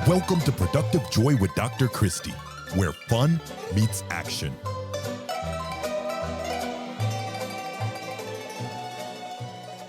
Welcome to Productive Joy with Dr. Christie, where fun meets action.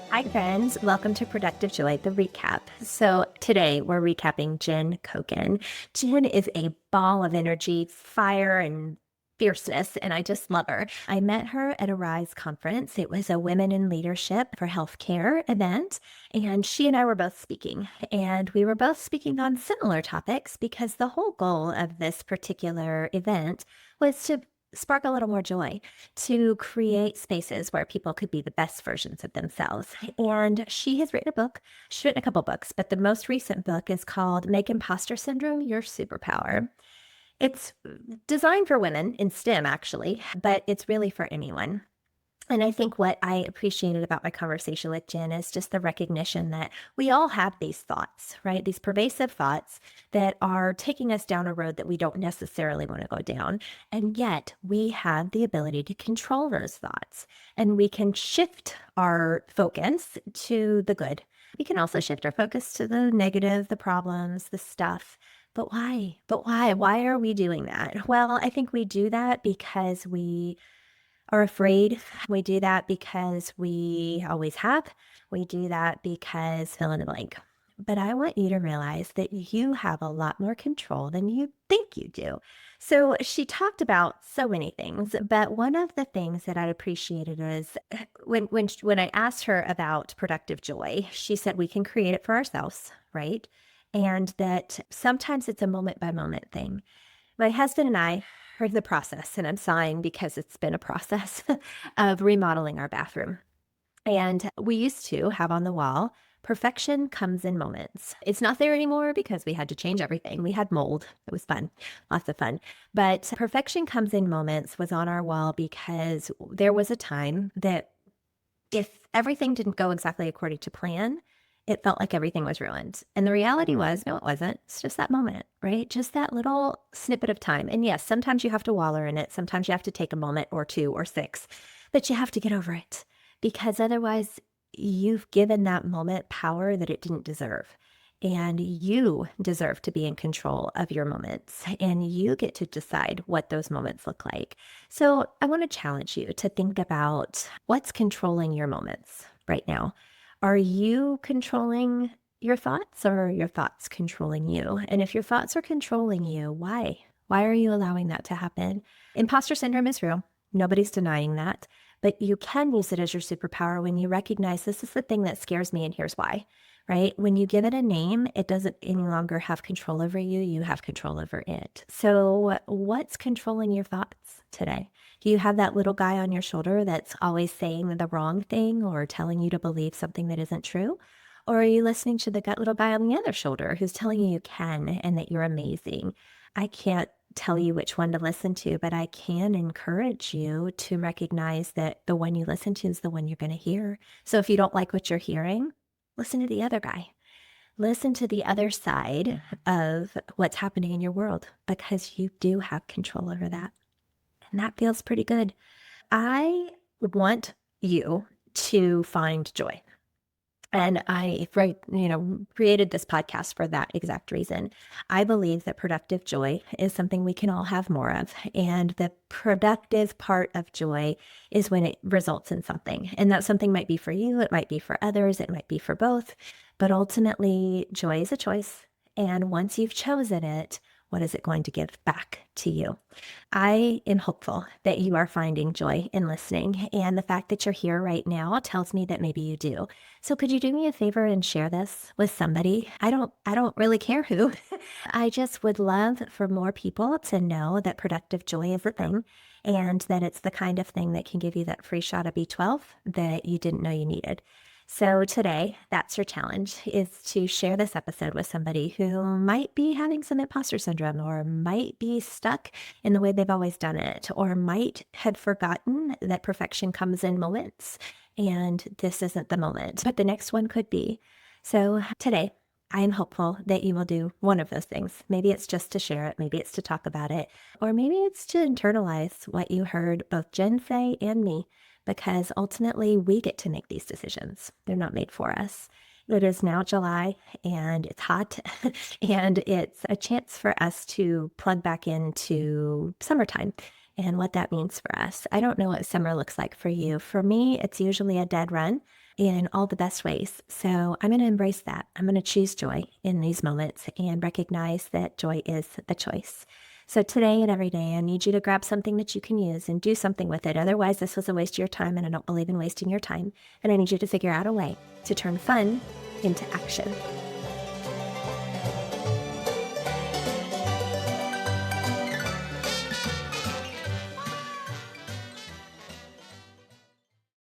Hi, friends. Welcome to Productive Joy, the recap. So today we're recapping Jen Coken. Jen is a ball of energy, fire, and fierceness, and I just love her. I met her at a RISE conference. It was a Women in Leadership for Healthcare event, and she and I were both speaking. And we were both speaking on similar topics because the whole goal of this particular event was to spark a little more joy, to create spaces where people could be the best versions of themselves. And she has written a book. She's written a couple books, but the most recent book is called Make Imposter Syndrome Your Superpower. It's designed for women in STEM, actually, but it's really for anyone. And I think what I appreciated about my conversation with Jen is just the recognition that we all have these thoughts, right? These pervasive thoughts that are taking us down a road that we don't necessarily want to go down. And yet we have the ability to control those thoughts, and we can shift our focus to the good. We can also shift our focus to the negative, the problems, the stuff. But why? Why are we doing that? Well, I think we do that because we are afraid. We do that because we always have. We do that because fill in the blank. But I want you to realize that you have a lot more control than you think you do. So she talked about so many things, but one of the things that I appreciated is when I asked her about productive joy, she said we can create it for ourselves, right? And that sometimes it's a moment by moment thing. My husband and I heard the process, and I'm sighing because it's been a process of remodeling our bathroom. And we used to have on the wall, perfection comes in moments. It's not there anymore because we had to change everything. We had mold. It was fun, lots of fun. But perfection comes in moments was on our wall because there was a time that if everything didn't go exactly according to plan, it felt like everything was ruined. And the reality was, no, it wasn't. It's just that moment, right? Just that little snippet of time. And yes, sometimes you have to wallow in it. Sometimes you have to take a moment or two or six, but you have to get over it because otherwise you've given that moment power that it didn't deserve. And you deserve to be in control of your moments, and you get to decide what those moments look like. So I want to challenge you to think about what's controlling your moments right now. Are you controlling your thoughts, or are your thoughts controlling you? And if your thoughts are controlling you, why? Why are you allowing that to happen? Imposter syndrome is real. Nobody's denying that. But you can use it as your superpower when you recognize this is the thing that scares me and here's why, right? When you give it a name, it doesn't any longer have control over you. You have control over it. So what's controlling your thoughts today? Do you have that little guy on your shoulder that's always saying the wrong thing or telling you to believe something that isn't true? Or are you listening to the little guy on the other shoulder who's telling you can and that you're amazing? I can't tell you which one to listen to, but I can encourage you to recognize that the one you listen to is the one you're going to hear. So if you don't like what you're hearing, listen to the other guy. Listen to the other side of what's happening in your world because you do have control over that. And that feels pretty good. I want you to find joy. And I created this podcast for that exact reason. I believe that productive joy is something we can all have more of. And the productive part of joy is when it results in something. And that something might be for you, it might be for others, it might be for both. But ultimately, joy is a choice. And once you've chosen it, what is it going to give back to you? I am hopeful that you are finding joy in listening. And the fact that you're here right now tells me that maybe you do. So could you do me a favor and share this with somebody? I don't really care who. I just would love for more people to know that productive joy is a thing and that it's the kind of thing that can give you that free shot of B12 that you didn't know you needed. So today, that's your challenge, is to share this episode with somebody who might be having some imposter syndrome or might be stuck in the way they've always done it or might have forgotten that perfection comes in moments and this isn't the moment, but the next one could be. So today, I am hopeful that you will do one of those things. Maybe it's just to share it, maybe it's to talk about it, or maybe it's to internalize what you heard both Jen say and me, because ultimately we get to make these decisions. They're not made for us. It is now July and it's hot, and it's a chance for us to plug back into summertime and what that means for us. I don't know what summer looks like for you. For me, it's usually a dead run in all the best ways. So I'm going to embrace that. I'm going to choose joy in these moments and recognize that joy is the choice. So today and every day, I need you to grab something that you can use and do something with it. Otherwise, this was a waste of your time, and I don't believe in wasting your time. And I need you to figure out a way to turn fun into action.